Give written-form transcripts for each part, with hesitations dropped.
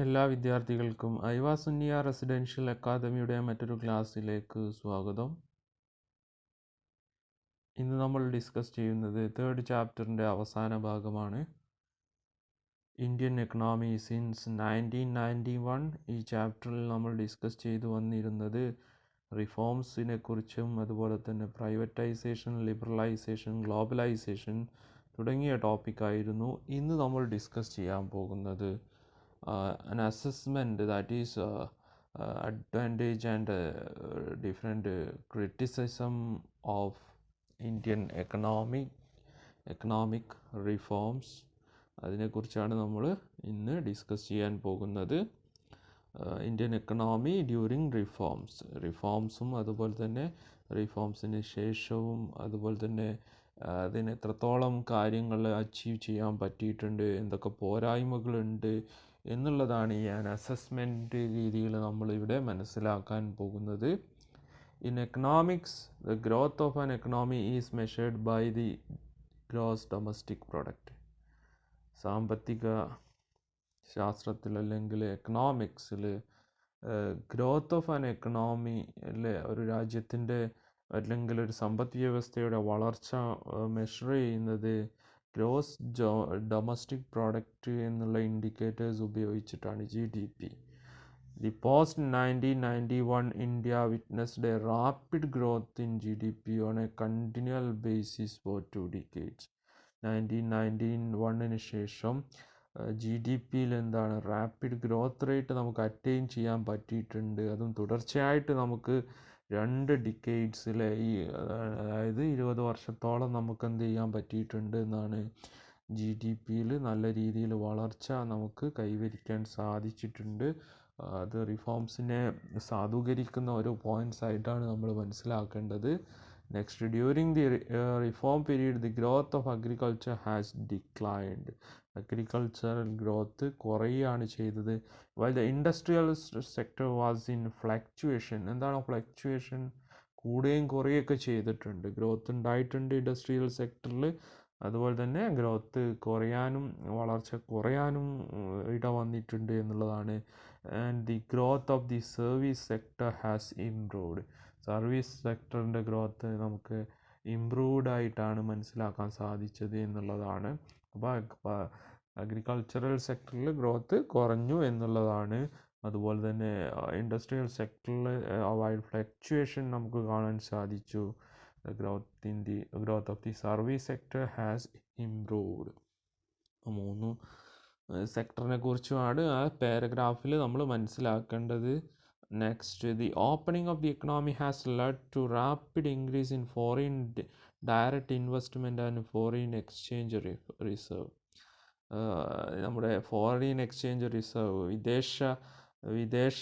എല്ലാ വിദ്യാർത്ഥികൾക്കും ഐവ സുന്നിയ റെസിഡൻഷ്യൽ അക്കാദമിയുടെ മറ്റൊരു ക്ലാസ്സിലേക്ക് സ്വാഗതം. ഇന്ന് നമ്മൾ ഡിസ്കസ് ചെയ്യുന്നത് തേർഡ് ചാപ്റ്ററിൻ്റെ അവസാന ഭാഗമാണ്. Indian economy since 1991. ഈ ചാപ്റ്ററിൽ നമ്മൾ ഡിസ്കസ് ചെയ്തു വന്നിരുന്നത് റിഫോംസിനെ കുറിച്ചും അതുപോലെ തന്നെ പ്രൈവറ്റൈസേഷൻ, ലിബറലൈസേഷൻ, ഗ്ലോബലൈസേഷൻ തുടങ്ങിയ ടോപ്പിക്കായിരുന്നു. ഇന്ന് നമ്മൾ ഡിസ്കസ് ചെയ്യാൻ പോകുന്നത് an assessment, that is advantage and different criticism of Indian economic reforms. അതിനെക്കുറിച്ചാണ് നമ്മൾ ഇന്ന് ഡിസ്കസ് ചെയ്യാൻ പോകുന്നത്. ഇന്ത്യൻ എക്കണോമി ഡ്യൂറിങ് റിഫോംസും അതുപോലെ തന്നെ റിഫോംസിന് ശേഷവും അതുപോലെ തന്നെ അതിന് എത്രത്തോളം കാര്യങ്ങൾ അച്ചീവ് ചെയ്യാൻ പറ്റിയിട്ടുണ്ട്, എന്തൊക്കെ പോരായ്മകളുണ്ട് എന്നുള്ളതാണ് ഈ അസസ്മെൻറ്റ് രീതിയിൽ നമ്മളിവിടെ മനസ്സിലാക്കാൻ പോകുന്നത്. In economics, the growth of an economy is measured by the gross domestic product. സാമ്പത്തിക ശാസ്ത്രത്തിൽ അല്ലെങ്കിൽ എക്കണോമിക്സിൽ ഗ്രോത്ത് ഓഫ് ആൻ എക്കണോമി അല്ലെ ഒരു രാജ്യത്തിൻ്റെ അല്ലെങ്കിൽ ഒരു സമ്പദ് വ്യവസ്ഥയുടെ വളർച്ച മെഷർ ചെയ്യുന്നത് ഗ്രോസ് ഡൊമസ്റ്റിക് പ്രോഡക്റ്റ് എന്നുള്ള ഇൻഡിക്കേറ്റേഴ്സ് ഉപയോഗിച്ചിട്ടാണ്. GDP. The post 1991 India witnessed a rapid growth in GDP on a continual basis for 2 decades. 1991 ശേഷം GDPയിൽ എന്താണ് റാപ്പിഡ് ഗ്രോത്ത് റേറ്റ് നമുക്ക് അറ്റൈൻ ചെയ്യാൻ പറ്റിയിട്ടുണ്ട്. അതും തുടർച്ചയായിട്ട് നമുക്ക് 2 ഡിക്കേഡ്സിലെ അതായത് 20 വർഷത്തോളം നമുക്ക് എന്ത് ചെയ്യാൻ പറ്റിയിട്ടുണ്ട് എന്നാണ്. GDPയിൽ നല്ല രീതിയിൽ വളർച്ച നമുക്ക് കൈവരിക്കാൻ സാധിച്ചിട്ടുണ്ട്. അത് റിഫോംസിനെ സാധൂകരിക്കുന്ന ഒരു പോയിൻറ്റ്സ് ആയിട്ടാണ് നമ്മൾ മനസ്സിലാക്കേണ്ടത്. Next, during the reform period the growth of agriculture has declined. Agricultural growth കുറയുകയാണ് ചെയ്തത്. While the industrial sector was in fluctuation. എന്താണ് ഫ്ലക്ച്വേഷൻ? കൂടുകയും കുറയുകയൊക്കെ ചെയ്തിട്ടുണ്ട്. ഗ്രോത്ത് ഉണ്ടായിട്ടുണ്ട് ഇൻഡസ്ട്രിയൽ സെക്ടറിൽ, അതുപോലെ തന്നെ ഗ്രോത്ത് കുറയാനും വളർച്ച കുറയാനും ഇട വന്നിട്ടുണ്ട് എന്നുള്ളതാണ്. And the growth of the service sector has improved. Service സെക്ടറിൻ്റെ ഗ്രോത്ത് നമുക്ക് ഇംപ്രൂവ്ഡ് ആയിട്ടാണ് മനസ്സിലാക്കാൻ സാധിച്ചത് എന്നുള്ളതാണ്. അപ്പോൾ അഗ്രികൾച്ചറൽ സെക്ടറിൽ ഗ്രോത്ത് കുറഞ്ഞു എന്നുള്ളതാണ്. അതുപോലെ തന്നെ ഇൻഡസ്ട്രിയൽ സെക്ടറിൽ വൈഡ് ഫ്ലക്ച്വേഷൻ നമുക്ക് കാണാൻ സാധിച്ചു. The growth of the service sector has improved. 3 സെക്ടറിനെ കുറിച്ചുമാണ് ആ പാരഗ്രാഫിൽ നമ്മൾ മനസ്സിലാക്കേണ്ടത്. Next, the opening of the economy has led to rapid increase in foreign direct investment and foreign exchange reserve. നമ്മുടെ ഫോറിൻ എക്സ്ചേഞ്ച് റിസർവ്, വിദേശ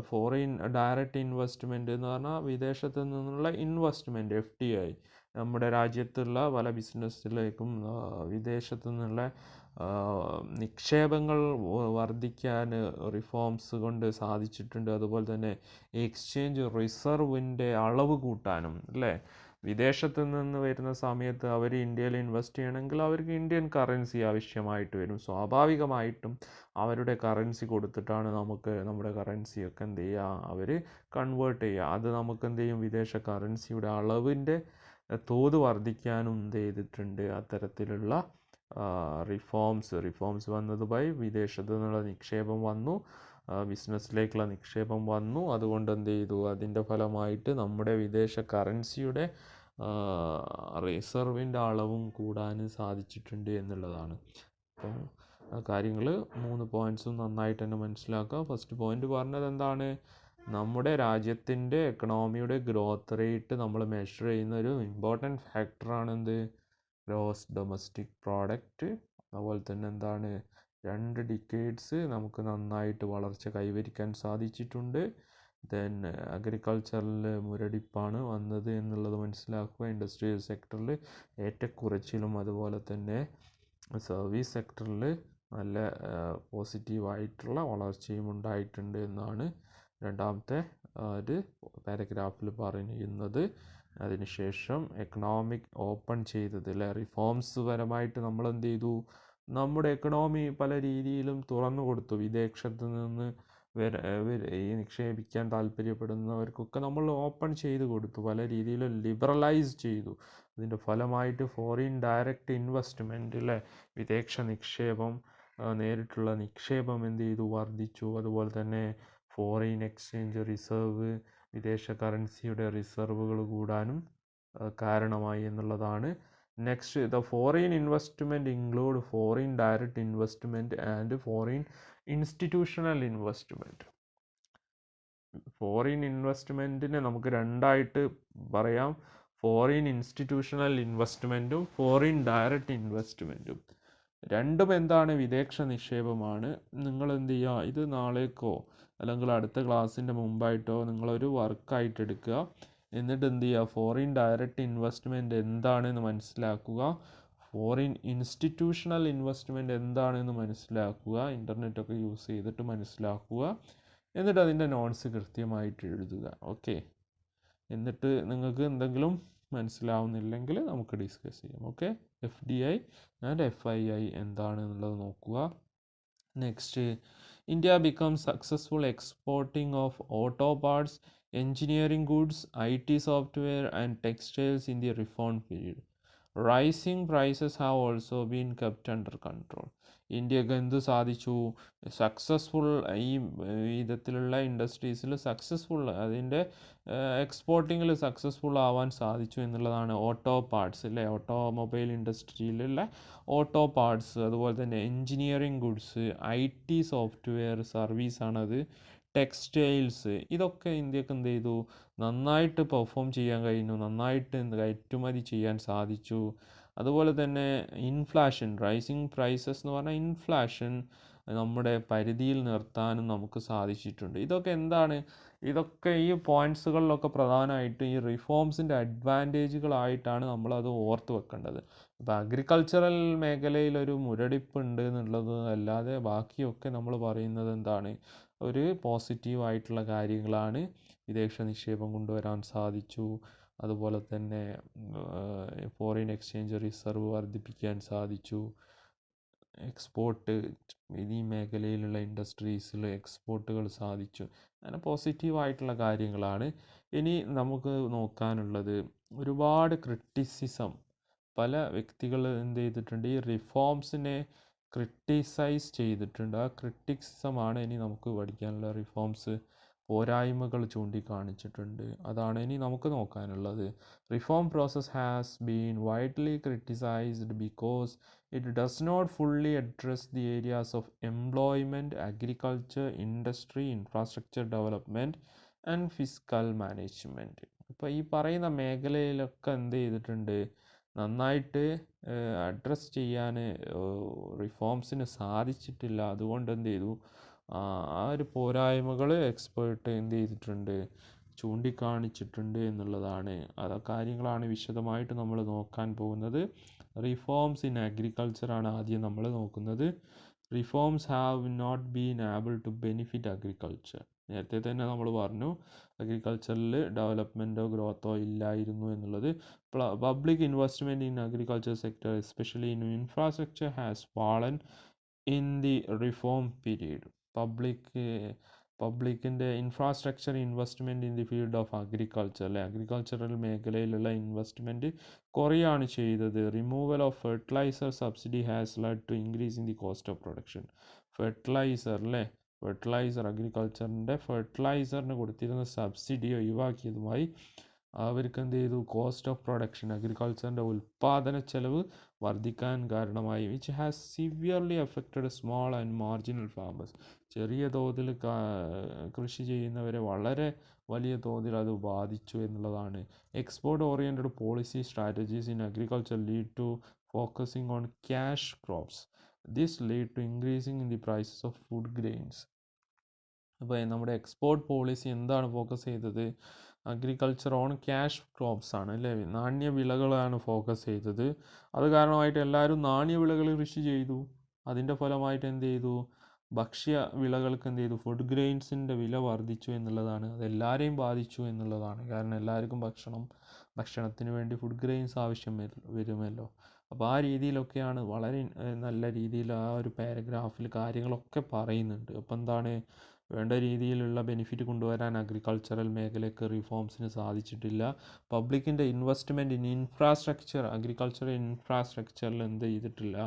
ഫോറിൻ ഡയറക്റ്റ് ഇൻവെസ്റ്റ്മെൻറ്റ് എന്ന് പറഞ്ഞാൽ വിദേശത്ത് നിന്നുള്ള ഇൻവെസ്റ്റ്മെൻറ്റ്, FDI. നമ്മുടെ രാജ്യത്തുള്ള പല ബിസിനസ്സിലേക്കും വിദേശത്തു നിന്നുള്ള നിക്ഷേപങ്ങൾ വർദ്ധിക്കാൻ റിഫോംസ് കൊണ്ട് സാധിച്ചിട്ടുണ്ട്. അതുപോലെ തന്നെ എക്സ്ചേഞ്ച് റിസർവിൻ്റെ അളവ് കൂട്ടാനും അല്ലേ. വിദേശത്ത് നിന്ന് വരുന്ന സമയത്ത് അവർ ഇന്ത്യയിൽ ഇൻവെസ്റ്റ് ചെയ്യണമെങ്കിൽ അവർക്ക് ഇന്ത്യൻ കറൻസി ആവശ്യമായിട്ട് വരും. സ്വാഭാവികമായിട്ടും അവരുടെ കറൻസി കൊടുത്തിട്ടാണ് നമുക്ക് നമ്മുടെ കറൻസിയൊക്കെ എന്ത് ചെയ്യുക, അവർ കൺവേർട്ട് ചെയ്യുക. അത് നമുക്ക് എന്ത് ചെയ്യും, വിദേശ കറൻസിയുടെ അളവിൻ്റെ തോത് വർദ്ധിക്കാനും എന്ത് ചെയ്തിട്ടുണ്ട്. അത്തരത്തിലുള്ള റിഫോംസ് വന്നതുമായി വിദേശത്ത് നിന്നുള്ള നിക്ഷേപം വന്നു, ബിസിനസ്സിലേക്കുള്ള നിക്ഷേപം വന്നു. അതുകൊണ്ട് എന്ത് ചെയ്തു, അതിൻ്റെ ഫലമായിട്ട് നമ്മുടെ വിദേശ കറൻസിയുടെ റിസർവിൻ്റെ അളവും കൂടാൻ സാധിച്ചിട്ടുണ്ട് എന്നുള്ളതാണ്. അപ്പം കാര്യങ്ങൾ 3 പോയിൻറ്റ്സും നന്നായിട്ട് തന്നെ മനസ്സിലാക്കുക. ഫസ്റ്റ് പോയിൻ്റ് പറഞ്ഞത് എന്താണ്, നമ്മുടെ രാജ്യത്തിൻ്റെ എക്കണോമിയുടെ ഗ്രോത്ത് റേറ്റ് നമ്മൾ മെഷർ ചെയ്യുന്ന ഒരു ഇമ്പോർട്ടൻറ്റ് ഫാക്ടറാണ് എന്ത്, ഗ്രോസ് ഡൊമസ്റ്റിക് പ്രോഡക്റ്റ്. അതുപോലെ തന്നെ എന്താണ്, 2 ഡിക്കേഡ്സ് നമുക്ക് നന്നായിട്ട് വളർച്ച കൈവരിക്കാൻ സാധിച്ചിട്ടുണ്ട്. ദെൻ അഗ്രികൾച്ചറിൽ മുരടിപ്പാണ് വന്നത് എന്നുള്ളത് മനസ്സിലാക്കുക. ഇൻഡസ്ട്രിയൽ സെക്ടറിൽ ഏറ്റക്കുറച്ചിലും അതുപോലെ തന്നെ സർവീസ് സെക്ടറിൽ നല്ല പോസിറ്റീവായിട്ടുള്ള വളർച്ചയും ഉണ്ടായിട്ടുണ്ട് എന്നാണ് രണ്ടാമത്തെ ഒരു പാരഗ്രാഫിൽ പറയുന്നത്. അതിനുശേഷം എക്കണോമിക് ഓപ്പൺ ചെയ്തത് അല്ലെ, റിഫോംസ് പരമായിട്ട് നമ്മൾ എന്ത് ചെയ്തു, നമ്മുടെ എക്കണോമി പല രീതിയിലും തുറന്നു കൊടുത്തു. വിദേശത്ത് നിന്ന് ഈ നിക്ഷേപിക്കാൻ താല്പര്യപ്പെടുന്നവർക്കൊക്കെ നമ്മൾ ഓപ്പൺ ചെയ്ത് കൊടുത്തു, പല രീതിയിലും ലിബറലൈസ് ചെയ്തു. അതിൻ്റെ ഫലമായിട്ട് ഫോറിൻ ഡയറക്റ്റ് ഇൻവെസ്റ്റ്മെൻറ്റ് അല്ലേ, വിദേശ നിക്ഷേപം, നേരിട്ടുള്ള നിക്ഷേപം എന്ത് ചെയ്തു, വർദ്ധിച്ചു. അതുപോലെ തന്നെ ഫോറിൻ എക്സ്ചേഞ്ച് റിസർവ്, വിദേശ കറൻസിയുടെ റിസർവുകൾ കൂടാനും കാരണമായി എന്നുള്ളതാണ്. Next, the foreign investment include foreign direct investment and foreign institutional investment. Foreign ഇൻവെസ്റ്റ്മെൻറ്റിനെ നമുക്ക് രണ്ടായിട്ട് പറയാം, ഫോറിൻ ഇൻസ്റ്റിറ്റ്യൂഷണൽ ഇൻവെസ്റ്റ്മെൻറ്റും ഫോറിൻ ഡയറക്റ്റ് ഇൻവെസ്റ്റ്മെൻറ്റും. രണ്ടും എന്താണ്, വിദേശ നിക്ഷേപമാണ്. നിങ്ങൾ എന്ത് ചെയ്യുക, ഇത് നാളേക്കോ അല്ലെങ്കിൽ അടുത്ത ക്ലാസ്സിൻ്റെ മുമ്പായിട്ടോ നിങ്ങളൊരു വർക്കായിട്ട് എടുക്കുക. എന്നിട്ട് എന്ത് ചെയ്യുക, ഫോറിൻ ഡയറക്റ്റ് ഇൻവെസ്റ്റ്മെൻറ്റ് എന്താണെന്ന് മനസ്സിലാക്കുക, ഫോറിൻ ഇൻസ്റ്റിറ്റ്യൂഷണൽ ഇൻവെസ്റ്റ്മെൻറ്റ് എന്താണെന്ന് മനസ്സിലാക്കുക, ഇൻ്റർനെറ്റൊക്കെ യൂസ് ചെയ്തിട്ട് മനസ്സിലാക്കുക. എന്നിട്ട് അതിൻ്റെ നോട്ട്സ് കൃത്യമായിട്ട് എഴുതുക. ഓക്കെ, എന്നിട്ട് നിങ്ങൾക്ക് എന്തെങ്കിലും മനസ്സിലാവുന്നില്ലെങ്കിൽ നമുക്ക് ഡിസ്കസ് ചെയ്യാം. ഓക്കെ, FDI ആൻഡ് FII എന്താണെന്നുള്ളത് നോക്കുക. Next, India becomes successful exporting of auto parts, engineering goods, IT software and textiles in the reform period. Rising prices have also been kept under control. ഇന്ത്യക്ക് എന്ത് സാധിച്ചു, successful, ഈ വിധത്തിലുള്ള ഇൻഡസ്ട്രീസിൽ successful, അതിൻ്റെ എക്സ്പോർട്ടിങ്ങിൽ successful ആവാൻ സാധിച്ചു എന്നുള്ളതാണ്. ഓട്ടോ പാർട്സ് അല്ലേ, ഓട്ടോമൊബൈൽ ഇൻഡസ്ട്രിയിലുള്ള ഓട്ടോ പാർട്സ്, അതുപോലെ തന്നെ എൻജിനീയറിങ് ഗുഡ്സ്, IT സോഫ്റ്റ്വെയർ സർവീസാണത്, ടെക്സ്റ്റൈൽസ്, ഇതൊക്കെ ഇന്ത്യക്ക് എന്ത് ചെയ്തു, നന്നായിട്ട് പെർഫോം ചെയ്യാൻ കഴിഞ്ഞു, നന്നായിട്ട് കയറ്റുമതി ചെയ്യാൻ സാധിച്ചു. അതുപോലെ തന്നെ ഇൻഫ്ലാഷൻ, റൈസിങ് പ്രൈസസ് എന്ന് പറഞ്ഞാൽ ഇൻഫ്ലാഷൻ നമ്മുടെ പരിധിയിൽ നിർത്താനും നമുക്ക് സാധിച്ചിട്ടുണ്ട്. ഇതൊക്കെ എന്താണ്, ഇതൊക്കെ ഈ പോയിൻറ്റ്സുകളിലൊക്കെ പ്രധാനമായിട്ട് ഈ റിഫോംസിൻ്റെ അഡ്വാൻറ്റേജുകളായിട്ടാണ് നമ്മളത് ഓർത്ത് വെക്കേണ്ടത്. ഇപ്പോൾ അഗ്രികൾച്ചറൽ മേഖലയിലൊരു മുരടിപ്പുണ്ട് എന്നുള്ളത് അല്ലാതെ ബാക്കിയൊക്കെ നമ്മൾ പറയുന്നത് എന്താണ്, ഒരു പോസിറ്റീവായിട്ടുള്ള കാര്യങ്ങളാണ്. വിദേശ നിക്ഷേപം കൊണ്ടുവരാൻ സാധിച്ചു, അതുപോലെ തന്നെ ഫോറിൻ എക്സ്ചേഞ്ച് റിസർവ് വർദ്ധിപ്പിക്കാൻ സാധിച്ചു, എക്സ്പോർട്ട്, ഈ മേഖലയിലുള്ള ഇൻഡസ്ട്രീസിൽ എക്സ്പോർട്ടുകൾ സാധിച്ചു. അങ്ങനെ പോസിറ്റീവായിട്ടുള്ള കാര്യങ്ങളാണ്. ഇനി നമുക്ക് നോക്കാനുള്ളത്, ഒരുപാട് ക്രിറ്റിസിസം പല വ്യക്തികൾ എന്ത് ചെയ്തിട്ടുണ്ട്, ഈ റിഫോംസിനെ ക്രിട്ടിസൈസ് ചെയ്തിട്ടുണ്ട്. ആ ക്രിറ്റിസിസമാണ് ഇനി നമുക്ക് പഠിക്കാനുള്ള. റിഫോംസ് പോരായ്മകൾ ചൂണ്ടിക്കാണിച്ചിട്ടുണ്ട്, അതാണ് ഇനി നമുക്ക് നോക്കാനുള്ളത്. Reform process has been widely criticised because it does not fully address the areas of employment, agriculture, industry, infrastructure development and fiscal management. ഇപ്പോൾ ഈ പറയുന്ന മേഖലയിലൊക്കെ എന്ത് ചെയ്തിട്ടുണ്ട്, നന്നായിട്ട് അഡ്രസ്സ് ചെയ്യാൻ റിഫോംസിന് സാധിച്ചിട്ടില്ല. അതുകൊണ്ട് എന്ത് ചെയ്തു, ആ ഒരു പോരായ്മകൾ എക്സ്പേർട്ട് എന്ത് ചെയ്തിട്ടുണ്ട്, ചൂണ്ടിക്കാണിച്ചിട്ടുണ്ട് എന്നുള്ളതാണ്. അത് കാര്യങ്ങളാണ് വിശദമായിട്ട് നമ്മൾ നോക്കാൻ പോകുന്നത്. റിഫോംസ് ഇൻ അഗ്രികൾച്ചറാണ് ആദ്യം നമ്മൾ നോക്കുന്നത്. Reforms have not been able to benefit agriculture. നേരത്തെ തന്നെ നമ്മൾ പറഞ്ഞു, അഗ്രികൾച്ചറിൽ ഡെവലപ്മെൻറ്റോ ഗ്രോത്തോ ഇല്ലായിരുന്നു എന്നുള്ളത്. Public investment in agriculture sector, especially in infrastructure, has fallen in the reform period. പബ്ലിക്കിൻ്റെ infrastructure investment in the field of agriculture അല്ലെ, അഗ്രികൾച്ചറൽ മേഖലയിലുള്ള ഇൻവെസ്റ്റ്മെൻറ്റ് കുറയാണ് ചെയ്തത്. Removal of fertiliser subsidy has led to increase in the cost of production. Fertiliser അല്ലേ, അഗ്രികൾച്ചറിൻ്റെ ഫെർട്ടിലൈസറിന് കൊടുത്തിരുന്ന subsidy ഒഴിവാക്കിയതുമായി അവർക്ക് എന്ത് ചെയ്തു, കോസ്റ്റ് ഓഫ് പ്രൊഡക്ഷൻ, അഗ്രികൾച്ചറിൻ്റെ ഉൽപ്പാദന ചെലവ് വർദ്ധിക്കാൻ കാരണമായി. Which has severely affected small and marginal farmers. ചെറിയ തോതിൽ കൃഷി ചെയ്യുന്നവരെ വളരെ വലിയ തോതിൽ അത് ബാധിച്ചു എന്നുള്ളതാണ്. Export oriented policy strategies in agriculture lead to focusing on cash crops. This lead to increasing in the prices of food grains. അപ്പോൾ നമ്മുടെ എക്സ്പോർട്ട് പോളിസി എന്താണ് ഫോക്കസ് ചെയ്തത്, അഗ്രികൾച്ചർ ഓൺ ക്യാഷ് ക്രോപ്സ് ആണ് അല്ലേ, നാണ്യവിളകളാണ് ഫോക്കസ് ചെയ്തത്. അത് കാരണമായിട്ട് എല്ലാവരും നാണ്യവിളകൾ കൃഷി ചെയ്തു. അതിൻ്റെ ഫലമായിട്ട് എന്ത് ചെയ്തു, ഭക്ഷ്യ വിളകൾക്ക് എന്ത് ചെയ്തു, ഫുഡ് ഗ്രെയിൻസിൻ്റെ വില വർദ്ധിച്ചു എന്നുള്ളതാണ്. അതെല്ലാവരെയും ബാധിച്ചു എന്നുള്ളതാണ്. കാരണം എല്ലാവർക്കും ഭക്ഷണത്തിന് വേണ്ടി ഫുഡ് ഗ്രെയിൻസ് ആവശ്യം വരുമല്ലോ. അപ്പോൾ ആ രീതിയിലൊക്കെയാണ് വളരെ നല്ല രീതിയിൽ ആ ഒരു പാരഗ്രാഫിൽ കാര്യങ്ങളൊക്കെ പറയുന്നുണ്ട്. അപ്പോൾ എന്താണ്, വേണ്ട രീതിയിലുള്ള ബെനിഫിറ്റ് കൊണ്ടുവരാൻ അഗ്രികൾച്ചറൽ മേഖലയ്ക്ക് റിഫോംസിന് സാധിച്ചിട്ടില്ല. പബ്ലിക്കിൻ്റെ ഇൻവെസ്റ്റ്മെൻറ്റ് ഇൻ ഇൻഫ്രാസ്ട്രക്ചർ, അഗ്രികൾച്ചറൽ ഇൻഫ്രാസ്ട്രക്ചറിൽ എന്ത് ചെയ്തിട്ടില്ല,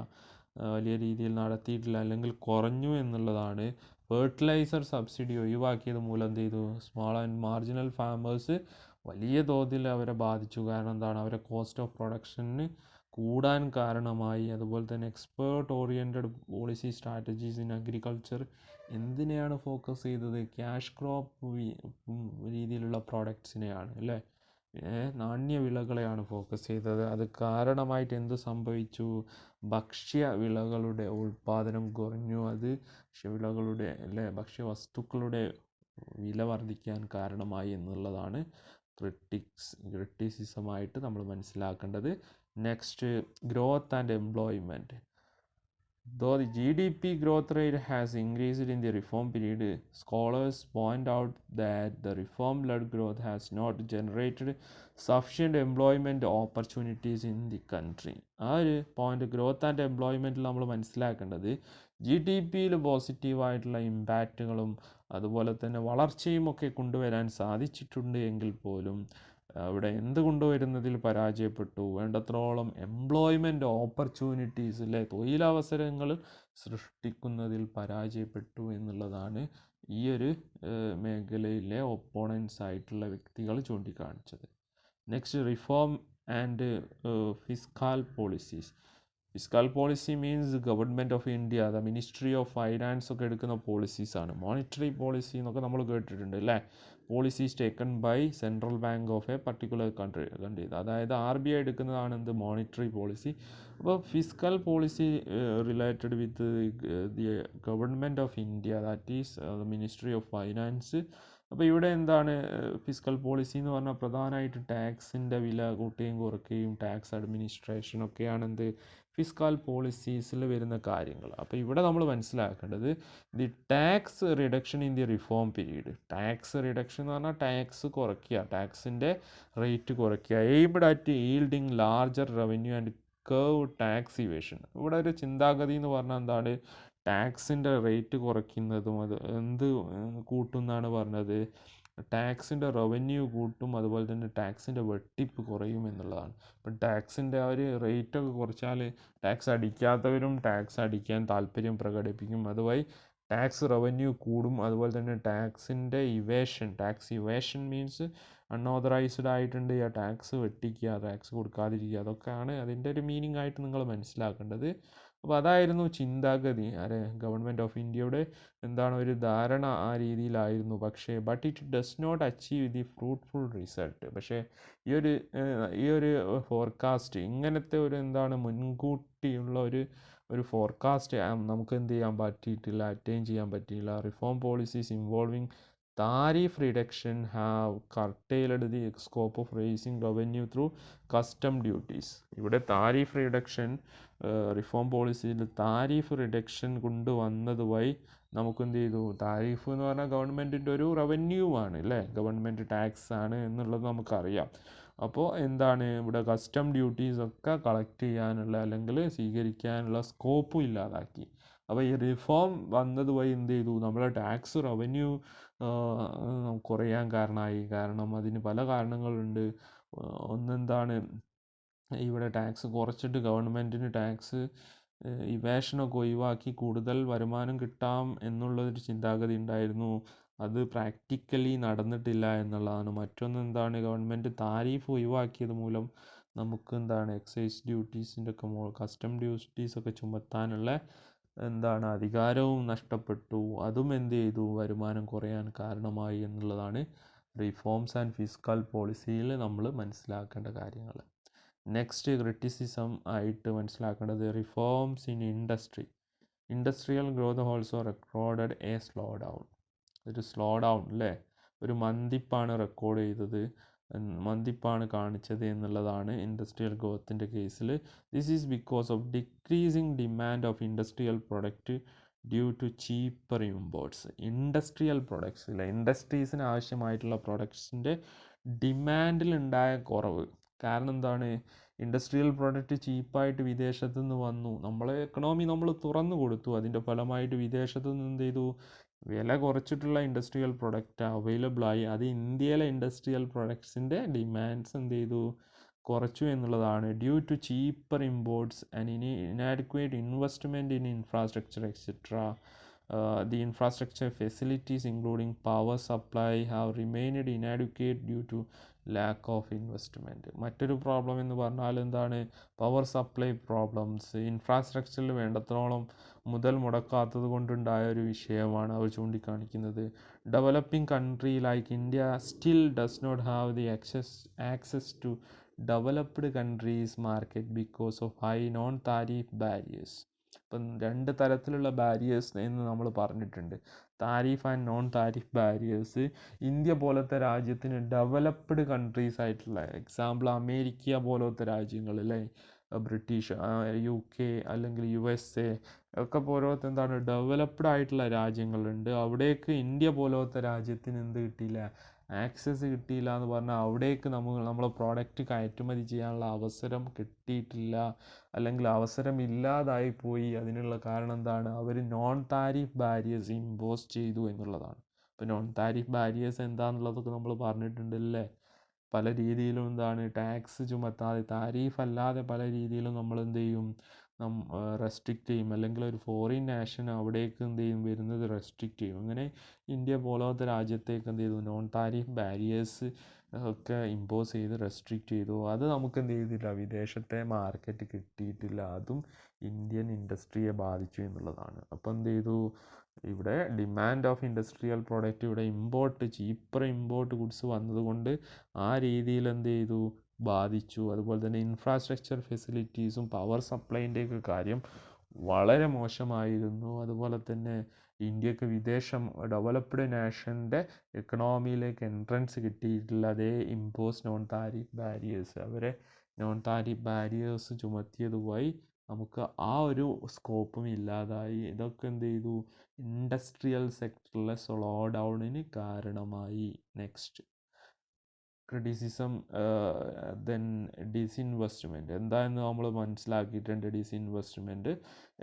വലിയ രീതിയിൽ നടത്തിയിട്ടില്ല, അല്ലെങ്കിൽ കുറഞ്ഞു എന്നുള്ളതാണ്. ഫെർട്ടിലൈസർ സബ്സിഡി ഒഴിവാക്കിയത് മൂലം എന്ത് ചെയ്തു, സ്മോൾ ആൻഡ് മാർജിനൽ ഫാമേഴ്സ് വലിയ തോതിൽ അവരെ ബാധിച്ചു. കാരണം എന്താണ്, അവരെ കോസ്റ്റ് ഓഫ് പ്രൊഡക്ഷന് കൂടാൻ കാരണമായി. അതുപോലെ തന്നെ expert oriented policy strategies in agriculture എന്തിനെയാണ് ഫോക്കസ് ചെയ്തത്, ക്യാഷ് ക്രോപ്പ് രീതിയിലുള്ള പ്രോഡക്ട്സിനെയാണ് അല്ലേ, നാണ്യവിളകളെയാണ് ഫോക്കസ് ചെയ്തത്. അത് കാരണമായിട്ട് എന്ത് സംഭവിച്ചു, ഭക്ഷ്യ വിളകളുടെ ഉൽപ്പാദനം കുറഞ്ഞു. അത് ഭക്ഷ്യവിളകളുടെ അല്ലേ ഭക്ഷ്യവസ്തുക്കളുടെ വില വർദ്ധിക്കാൻ കാരണമായി എന്നുള്ളതാണ് ക്രിറ്റിസിസമായിട്ട് നമ്മൾ മനസ്സിലാക്കേണ്ടത്. Next, growth and employment. Though the GDP growth rate has increased in the reform period, scholars point out that the reform-led growth has not generated sufficient employment opportunities in the country. ആ ഒരു point growth and എംപ്ലോയ്മെൻറ്റിൽ നമ്മൾ മനസ്സിലാക്കേണ്ടത്, GDPയിൽ പോസിറ്റീവായിട്ടുള്ള ഇമ്പാക്റ്റുകളും അതുപോലെ തന്നെ വളർച്ചയും ഒക്കെ കൊണ്ടുവരാൻ സാധിച്ചിട്ടുണ്ട് എങ്കിൽ പോലും അവിടെ എന്ത് കൊണ്ടുവരുന്നതിൽ പരാജയപ്പെട്ടു, വേണ്ടത്രോളം എംപ്ലോയ്മെൻറ്റ് ഓപ്പർച്യൂണിറ്റീസ് അല്ലേ, തൊഴിലവസരങ്ങൾ സൃഷ്ടിക്കുന്നതിൽ പരാജയപ്പെട്ടു എന്നുള്ളതാണ് ഈ ഒരു മേഖലയിലെ ഒപ്പോണൻസ് ആയിട്ടുള്ള വ്യക്തികൾ ചൂണ്ടിക്കാണിച്ചത്. Next, reform and fiscal policies. Fiscal policy means government of India, the ministry of finance ഒക്കെ എടുക്കുന്ന പോളിസീസാണ്. മോണിറ്ററി പോളിസി എന്നൊക്കെ നമ്മൾ കേട്ടിട്ടുണ്ട് അല്ലേ, policies taken by central bank of a particular country. അതായത് RBI എടുക്കുന്നതാണ് എന്ത്, മോണിറ്ററി പോളിസി. അപ്പോൾ fiscal policy related with the government of India, that is the ministry of finance. അപ്പോൾ ഇവിടെ എന്താണ് ഫിസ്ക്കൽ പോളിസി എന്ന് പറഞ്ഞാൽ, പ്രധാനമായിട്ട് ടാക്സിൻ്റെ വില കൂട്ടുകയും കുറയ്ക്കുകയും ടാക്സ് അഡ്മിനിസ്ട്രേഷനൊക്കെയാണ് എന്ത് ഫിസ്ക്കൽ പോളിസീസിൽ വരുന്ന കാര്യങ്ങൾ. അപ്പോൾ ഇവിടെ നമ്മൾ മനസ്സിലാക്കേണ്ടത്, the tax reduction in the reform period. Tax reduction എന്ന് പറഞ്ഞാൽ ടാക്സ് കുറയ്ക്കുക, ടാക്സിൻ്റെ റേറ്റ് കുറയ്ക്കുക. Aimed at yielding larger revenue and curve tax evasion. ഇവിടെ ഒരു ചിന്താഗതി എന്ന് പറഞ്ഞാൽ എന്താണ്, ടാക്സിൻ്റെ റേറ്റ് കുറയ്ക്കുന്നതും അത് എന്ത് കൂട്ടും എന്നാണ് പറഞ്ഞത്, ടാക്സിൻ്റെ റവന്യൂ കൂട്ടും, അതുപോലെ തന്നെ ടാക്സിൻ്റെ വെട്ടിപ്പ് കുറയും എന്നുള്ളതാണ്. ഇപ്പം ടാക്സിൻ്റെ ആ ഒരു റേറ്റൊക്കെ കുറച്ചാൽ ടാക്സ് അടിക്കാത്തവരും ടാക്സ് അടിക്കാൻ താല്പര്യം പ്രകടിപ്പിക്കും, അതുവഴി ടാക്സ് റവന്യൂ കൂടും. അതുപോലെ തന്നെ ടാക്സിൻ്റെ ടാക്സ് ഇവേഷൻ മീൻസ് അൺഓതറൈസ്ഡ് ആയിട്ടുണ്ട് ആ ടാക്സ് വെട്ടിക്കുക, ടാക്സ് കൊടുക്കാതിരിക്കുക, അതൊക്കെയാണ് അതിൻ്റെ ഒരു മീനിങ് ആയിട്ട് നിങ്ങൾ മനസ്സിലാക്കേണ്ടത്. അപ്പോൾ അതായിരുന്നു ചിന്താഗതി ഗവൺമെൻറ് ഓഫ് ഇന്ത്യയുടെ എന്താണ് ഒരു ധാരണ ആ രീതിയിലായിരുന്നു. പക്ഷേ it does not achieve the fruitful result. പക്ഷേ ഈ ഒരു ഫോർകാസ്റ്റ്, ഇങ്ങനത്തെ ഒരു എന്താണ് മുൻകൂട്ടിയുള്ള ഒരു ഫോർകാസ്റ്റ് നമുക്ക് എന്ത് ചെയ്യാൻ പറ്റിയിട്ടില്ല, അറ്റൈൻ ചെയ്യാൻ പറ്റിയില്ല. Reform policies involving tariff reduction have curtailed the scope of raising revenue through custom duties. ഇവിടെ താരിഫ് റിഡക്ഷൻ, റിഫോം പോളിസിയിൽ താരിഫ് റിഡക്ഷൻ കൊണ്ടുവന്നത് വഴി നമുക്ക് എന്ത് ചെയ്തു, താരിഫ് എന്ന് പറഞ്ഞാൽ ഗവൺമെൻറ്റിൻ്റെ ഒരു റവന്യൂ ആണ് അല്ലേ, ഗവൺമെൻറ് ടാക്സ് ആണ് എന്നുള്ളത് നമുക്കറിയാം. അപ്പോൾ എന്താണ് ഇവിടെ കസ്റ്റം ഡ്യൂട്ടീസ് ഒക്കെ കളക്ട് ചെയ്യാനുള്ള അല്ലെങ്കിൽ സ്വീകരിക്കാനുള്ള സ്കോപ്പും ഇല്ലാതാക്കി. അപ്പോൾ ഈ റിഫോം വന്നത് വഴി എന്ത് ചെയ്തു, നമ്മളെ ടാക്സ് റവന്യൂ കുറയാൻ കാരണമായി. കാരണം അതിന് പല കാരണങ്ങളുണ്ട്. ഒന്നെന്താണ്, ഇവിടെ ടാക്സ് കുറച്ചിട്ട് ഗവൺമെൻറ്റിന് ടാക്സ് ഇവേഷനൊക്കെ ഒഴിവാക്കി കൂടുതൽ വരുമാനം കിട്ടാം എന്നുള്ളൊരു ചിന്താഗതി ഉണ്ടായിരുന്നു. അത് പ്രാക്ടിക്കലി നടന്നിട്ടില്ല എന്നുള്ളതാണ്. മറ്റൊന്ന് എന്താണ്, ഗവൺമെൻറ് താരിഫ് ഒഴിവാക്കിയത് മൂലം നമുക്ക് എന്താണ് എക്സൈസ് ഡ്യൂട്ടീസിൻ്റെ ഒക്കെ കസ്റ്റം ഡ്യൂട്ടീസൊക്കെ ചുമത്താനുള്ള എന്താണ് അധികാരവും നഷ്ടപ്പെട്ടു. അതും എന്ത് ചെയ്തു, വരുമാനം കുറയാൻ കാരണമായി എന്നുള്ളതാണ് റിഫോംസ് ആൻഡ് ഫിസ്ക്കൽ പോളിസിയിൽ നമ്മൾ മനസ്സിലാക്കേണ്ട കാര്യങ്ങൾ. നെക്സ്റ്റ്, ക്രിറ്റിസിസം ആയിട്ട് മനസ്സിലാക്കേണ്ടത് reforms in industrial growth also recorded A slow down. ഒരു സ്ലോ ഡൗൺ അല്ലേ, ഒരു മന്ദിപ്പാണ് റെക്കോർഡ് ചെയ്തത്, മന്ദിപ്പാണ് കാണിച്ചത് എന്നുള്ളതാണ് ഇൻഡസ്ട്രിയൽ ഗ്രോത്തിൻ്റെ കേസിൽ. This is because of decreasing demand of industrial product due to cheaper imports. Industrial products ഇല്ല, ഇൻഡസ്ട്രീസിന് ആവശ്യമായിട്ടുള്ള പ്രൊഡക്ട്സിൻ്റെ ഡിമാൻഡിലുണ്ടായ കുറവ്. കാരണം എന്താണ്, ഇൻഡസ്ട്രിയൽ പ്രൊഡക്റ്റ് ചീപ്പായിട്ട് വിദേശത്തു നിന്ന് വന്നു, നമ്മളെ എക്കണോമി നമ്മൾ തുറന്നു കൊടുത്തു. അതിൻ്റെ ഫലമായിട്ട് വിദേശത്തു നിന്ന് എന്ത് ചെയ്തു, വില കുറച്ചിട്ടുള്ള ഇൻഡസ്ട്രിയൽ പ്രൊഡക്റ്റ് അവൈലബിൾ ആയി. അത് ഇന്ത്യയിലെ ഇൻഡസ്ട്രിയൽ പ്രൊഡക്ട്സിൻ്റെ ഡിമാൻഡ്സ് എന്ത് ചെയ്തു, കുറച്ചു എന്നുള്ളതാണ്. Due to cheaper imports and inadequate investment in infrastructure etcetera. The infrastructure facilities including power supply have remained inadequate due to lack of investment. മറ്റൊരു പ്രോബ്ലം എന്ന് പറഞ്ഞാൽ എന്താണ്, പവർ സപ്ലൈ പ്രോബ്ലംസ്. ഇൻഫ്രാസ്ട്രക്ചറിൽ വേണ്ടത്തോളം മുതൽ മുടക്കാത്തത് കൊണ്ടുണ്ടായ ഒരു വിഷയമാണ് അവർ ചൂണ്ടിക്കാണിക്കുന്നത്. Developing country like India still does not have the access to developed countries market because of high non tariff barriers. ഇപ്പം 2 തരത്തിലുള്ള ബാരിയേഴ്സ് എന്ന് നമ്മൾ പറഞ്ഞിട്ടുണ്ട്, tariff and non tariff barriers. India പോലത്തെ രാജ്യത്തിന് ഡെവലപ്ഡ് കൺട്രീസ് ആയിട്ടുള്ള, എക്സാമ്പിൾ അമേരിക്ക പോലത്തെ രാജ്യങ്ങൾ അല്ലേ, ബ്രിട്ടീഷ്, UK അല്ലെങ്കിൽ USA ഒക്കെ പോലത്തെ എന്താണ് ഡെവലപ്ഡ് ആയിട്ടുള്ള രാജ്യങ്ങളുണ്ട്. അവിടേക്ക് ഇന്ത്യ പോലത്തെ രാജ്യത്തിന് എന്ത് കിട്ടിയില്ല, ആക്സസ് കിട്ടിയില്ല എന്ന് പറഞ്ഞാൽ അവിടേക്ക് നമ്മളെ പ്രോഡക്റ്റ് കയറ്റുമതി ചെയ്യാനുള്ള അവസരം കിട്ടിയിട്ടില്ല, അല്ലെങ്കിൽ അവസരം ഇല്ലാതായി പോയി. അതിനുള്ള കാരണം എന്താണ്, അവർ നോൺ താരിഫ് ബാരിയേഴ്സ് ഇമ്പോസ് ചെയ്തു എന്നുള്ളതാണ്. ഇപ്പോൾ നോൺ താരിഫ് ബാരിയേഴ്സ് എന്താണെന്നുള്ളതൊക്കെ നമ്മൾ പറഞ്ഞിട്ടുണ്ടല്ലേ. പല രീതിയിലും എന്താണ് ടാക്സ് ചുമത്താതെ, താരിഫ് അല്ലാതെ പല രീതിയിലും നമ്മൾ എന്ത് ചെയ്യും, റെസ്ട്രിക്റ്റ് ചെയ്യും, അല്ലെങ്കിൽ ഒരു ഫോറിൻ നാഷൻ അവിടേക്ക് എന്ത് ചെയ്യും, വരുന്നത് റെസ്ട്രിക്റ്റ് ചെയ്യും. അങ്ങനെ ഇന്ത്യ പോലത്തെ രാജ്യത്തേക്ക് എന്ത് ചെയ്തു, നോൺ താരിഫ് ബാരിയേഴ്സ് ഒക്കെ ഇമ്പോസ് ചെയ്ത് റെസ്ട്രിക്റ്റ് ചെയ്തു. അത് നമുക്ക് എന്ത് ചെയ്തില്ല, വിദേശത്തെ മാർക്കറ്റ് കിട്ടിയിട്ടില്ല. അതും ഇന്ത്യൻ ഇൻഡസ്ട്രിയെ ബാധിച്ചു എന്നുള്ളതാണ്. അപ്പോൾ എന്ത് ചെയ്തു, ഇവിടെ ഡിമാൻഡ് ഓഫ് ഇൻഡസ്ട്രിയൽ പ്രോഡക്റ്റ്, ഇവിടെ ചീപ്പർ ഇമ്പോർട്ട് ഗുഡ്സ് വന്നതുകൊണ്ട് ആ രീതിയിൽ എന്ത് ചെയ്തു, ബാധിച്ചു. അതുപോലെ തന്നെ ഇൻഫ്രാസ്ട്രക്ചർ ഫെസിലിറ്റീസും പവർ സപ്ലൈൻ്റെയൊക്കെ കാര്യം വളരെ മോശമായിരുന്നു. അതുപോലെ തന്നെ ഇന്ത്യക്ക് ഡെവലപ്ഡ് നാഷൻ്റെ എക്കണോമിയിലേക്ക് എൻട്രൻസ് കിട്ടിയിട്ടില്ല. അതേ ഇമ്പോസ് നോൺ താരിഫ് ബാരിയേഴ്സ്, അവരെ നോൺ താരിഫ് ബാരിയേഴ്സ് ചുമത്തിയതുമായി നമുക്ക് ആ ഒരു സ്കോപ്പും ഇല്ലാതായി. ഇതൊക്കെ എന്ത് ചെയ്തു, ഇൻഡസ്ട്രിയൽ സെക്ടറിലെ സ്ലോ ഡൗണിന് കാരണമായി. നെക്സ്റ്റ് ക്രിറ്റിസിസം, ദെൻ ഡിസ്ഇൻവെസ്റ്റ്മെൻറ്റ് എന്താണെന്ന് നമ്മൾ മനസ്സിലാക്കിയിട്ടുണ്ട്. Disinvestment,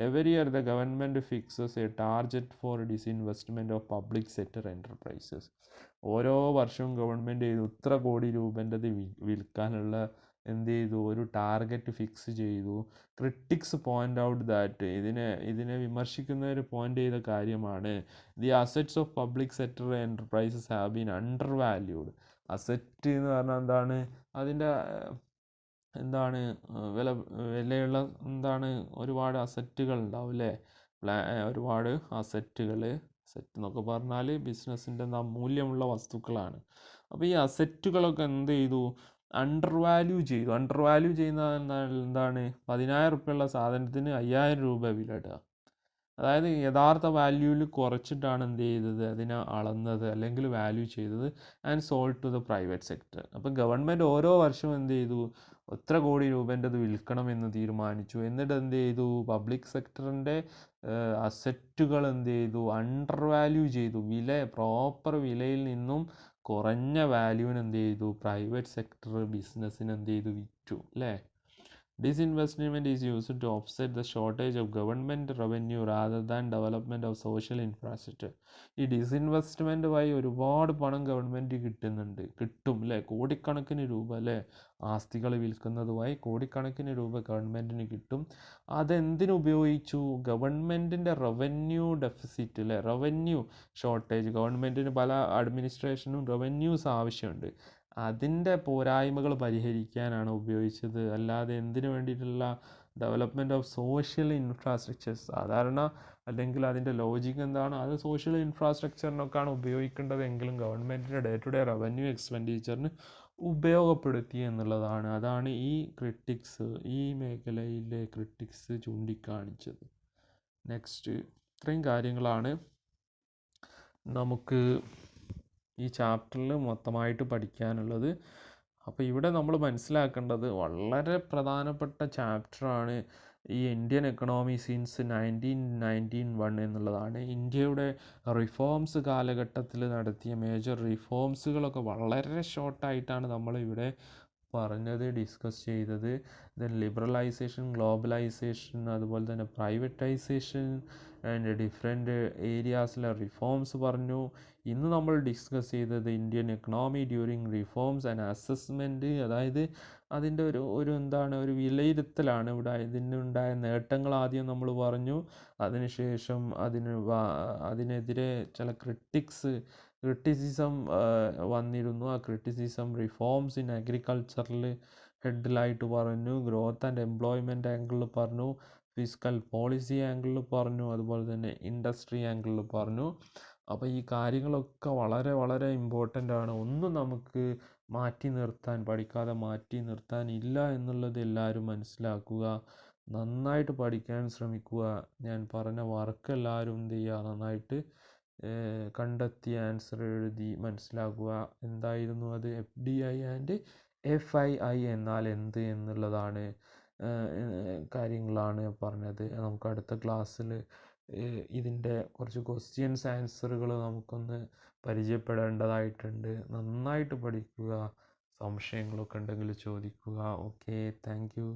every year the government fixes a target for disinvestment of public sector enterprises. ഓരോ വർഷവും ഗവൺമെൻറ് ഇത്ര കോടി രൂപേൻ്റെത് വിൽക്കാനുള്ള എന്ത് ചെയ്തു, ഒരു ടാർഗറ്റ് ഫിക്സ് ചെയ്തു. ക്രിട്ടിക്സ് പോയിൻ്റ് ഔട്ട് ദാറ്റ്, ഇതിനെ വിമർശിക്കുന്നവർ പോയിൻ്റ് ചെയ്ത കാര്യമാണ്, the assets of public sector enterprises have been under valued. Asset എന്ന് പറഞ്ഞാൽ എന്താണ്, അതിൻ്റെ എന്താണ് വിലയുള്ള എന്താണ്, ഒരുപാട് അസറ്റുകൾ ഉണ്ടാവും അല്ലേ, ഒരുപാട് അസറ്റുകൾ. അസറ്റ് എന്നൊക്കെ പറഞ്ഞാൽ ബിസിനസ്സിൻ്റെ മൂല്യമുള്ള വസ്തുക്കളാണ്. അപ്പോൾ ഈ അസറ്റുകളൊക്കെ എന്ത് ചെയ്തു, അണ്ടർ വാല്യൂ ചെയ്യുന്ന എന്താണ് 10,000 റുപ്യുള്ള സാധനത്തിന് 5,000 രൂപ വില ഇടുക. അതായത് യഥാർത്ഥ വാല്യൂവിൽ കുറച്ചിട്ടാണ് എന്ത് ചെയ്തത്, അതിനെ അളന്നത് അല്ലെങ്കിൽ വാല്യൂ ചെയ്തത്, and sold to the private sector. അപ്പോൾ ഗവൺമെൻറ് ഓരോ വർഷവും എന്ത് ചെയ്തു, എത്ര കോടി രൂപേൻ്റെത് വിൽക്കണമെന്ന് തീരുമാനിച്ചു. എന്നിട്ട് എന്ത് ചെയ്തു, പബ്ലിക് സെക്ടറിൻ്റെ അസറ്റുകൾ എന്ത് ചെയ്തു, അണ്ടർ വാല്യൂ ചെയ്തു. പ്രോപ്പർ വിലയിൽ നിന്നും കുറഞ്ഞ വാല്യൂവിന് എന്ത് ചെയ്തു, പ്രൈവറ്റ് സെക്ടർ ബിസിനസ്സിന് എന്ത് ചെയ്തു, വിറ്റു അല്ലേ. Disinvestment is used to offset the shortage of government revenue rather than development of social infrastructure. ഈ ഡിസിൻവെസ്റ്റ്മെൻറ്റ് വഴി ഒരുപാട് പണം ഗവൺമെൻറ് കിട്ടും അല്ലേ, കോടിക്കണക്കിന് രൂപ അല്ലേ, ആസ്തികൾ വിൽക്കുന്നത് വഴി കോടിക്കണക്കിന് രൂപ ഗവൺമെൻറ്റിന് കിട്ടും. അതെന്തിനു ഉപയോഗിച്ചു, ഗവൺമെൻറ്റിൻ്റെ റവന്യൂ ഡെഫിസിറ്റ് അല്ലേ, റവന്യൂ ഷോർട്ടേജ്, ഗവൺമെൻറ്റിന് പല അഡ്മിനിസ്ട്രേഷനും റവന്യൂസ് ആവശ്യമുണ്ട്, അതിൻ്റെ പോരായ്മകൾ പരിഹരിക്കാനാണ് ഉപയോഗിച്ചത്. അല്ലാതെ എന്തിനു വേണ്ടിയിട്ടുള്ള ഡെവലപ്മെൻറ്റ് ഓഫ് സോഷ്യൽ ഇൻഫ്രാസ്ട്രക്ചർ സാധാരണ, അല്ലെങ്കിൽ അതിൻ്റെ ലോജിക്ക് എന്താണ്, അത് സോഷ്യൽ ഇൻഫ്രാസ്ട്രക്ചറിനൊക്കെയാണ് ഉപയോഗിക്കേണ്ടതെങ്കിലും ഗവൺമെൻറ്റിൻ്റെ ഡേ ടു ഡേ റവന്യൂ എക്സ്പെൻഡിച്ചറിന് ഉപയോഗപ്പെടുത്തി എന്നുള്ളതാണ്. അതാണ് ഈ മേഖലയിലെ ക്രിട്ടിക്സ് ചൂണ്ടിക്കാണിച്ചത്. നെക്സ്റ്റ്, ഇത്രയും കാര്യങ്ങളാണ് നമുക്ക് ഈ ചാപ്റ്ററിൽ മൊത്തമായിട്ട് പഠിക്കാനുള്ളത്. അപ്പോൾ ഇവിടെ നമ്മൾ മനസ്സിലാക്കേണ്ടത് വളരെ പ്രധാനപ്പെട്ട ചാപ്റ്ററാണ് ഈ ഇന്ത്യൻ എക്കണോമി സിൻസ് 1991 എന്നുള്ളതാണ്. ഇന്ത്യയുടെ റിഫോംസ് കാലഘട്ടത്തിൽ നടത്തിയ മേജർ റിഫോംസുകളൊക്കെ വളരെ ഷോർട്ടായിട്ടാണ് നമ്മളിവിടെ പറഞ്ഞത് ഡിസ്കസ് ചെയ്തത്. ദെൻ ലിബറലൈസേഷൻ, ഗ്ലോബലൈസേഷൻ, അതുപോലെ തന്നെ പ്രൈവറ്റൈസേഷൻ ആൻഡ് ഡിഫറെൻറ്റ് ഏരിയാസിലെ റിഫോംസ് പറഞ്ഞു. ഇന്ന് നമ്മൾ ഡിസ്കസ് ചെയ്തത് Indian economy during reforms and assessment, അതായത് അതിൻ്റെ ഒരു എന്താണ് ഒരു വിലയിരുത്തലാണ്. ഇവിടെ ഇതിനുണ്ടായ നേട്ടങ്ങൾ ആദ്യം നമ്മൾ പറഞ്ഞു, അതിനുശേഷം അതിനെതിരെ ചില ക്രിറ്റിസിസം വന്നിരുന്നു. ആ ക്രിറ്റിസിസം റിഫോംസ് ഇൻ അഗ്രികൾച്ചറിൽ ഹെഡിലായിട്ട് പറഞ്ഞു, ഗ്രോത്ത് ആൻഡ് എംപ്ലോയ്മെൻറ്റ് ആംഗിളിൽ പറഞ്ഞു, ഫിസ്ക്കൽ പോളിസി ആംഗിളിൽ പറഞ്ഞു, അതുപോലെ തന്നെ ഇൻഡസ്ട്രി ആംഗിളിൽ പറഞ്ഞു. അപ്പോൾ ഈ കാര്യങ്ങളൊക്കെ വളരെ വളരെ ഇമ്പോർട്ടൻ്റ് ആണ്. ഒന്നും നമുക്ക് പഠിക്കാതെ മാറ്റി നിർത്താനില്ല എന്നുള്ളത് എല്ലാവരും മനസ്സിലാക്കുക. നന്നായിട്ട് പഠിക്കാൻ ശ്രമിക്കുക. ഞാൻ പറഞ്ഞ വർക്ക് എല്ലാവരും എന്ത് ചെയ്യുക, നന്നായിട്ട് കണ്ടെത്തി ആൻസർ എഴുതി മനസ്സിലാക്കുക. എന്തായിരുന്നു അത്? FDI ആൻഡ് FII എന്നാൽ എന്ത് എന്നുള്ളതാണ് കാര്യങ്ങളാണ് പറഞ്ഞത്. നമുക്ക് അടുത്ത ക്ലാസ്സിൽ ഇതിൻ്റെ കുറച്ച് ക്വസ്റ്റ്യൻസ് ആൻസറുകൾ നമുക്കൊന്ന് പരിചയപ്പെടേണ്ടതായിട്ടുണ്ട്. നന്നായിട്ട് പഠിക്കുക. സംശയങ്ങളൊക്കെ ഉണ്ടെങ്കിൽ ചോദിക്കുക. Okay, thank you.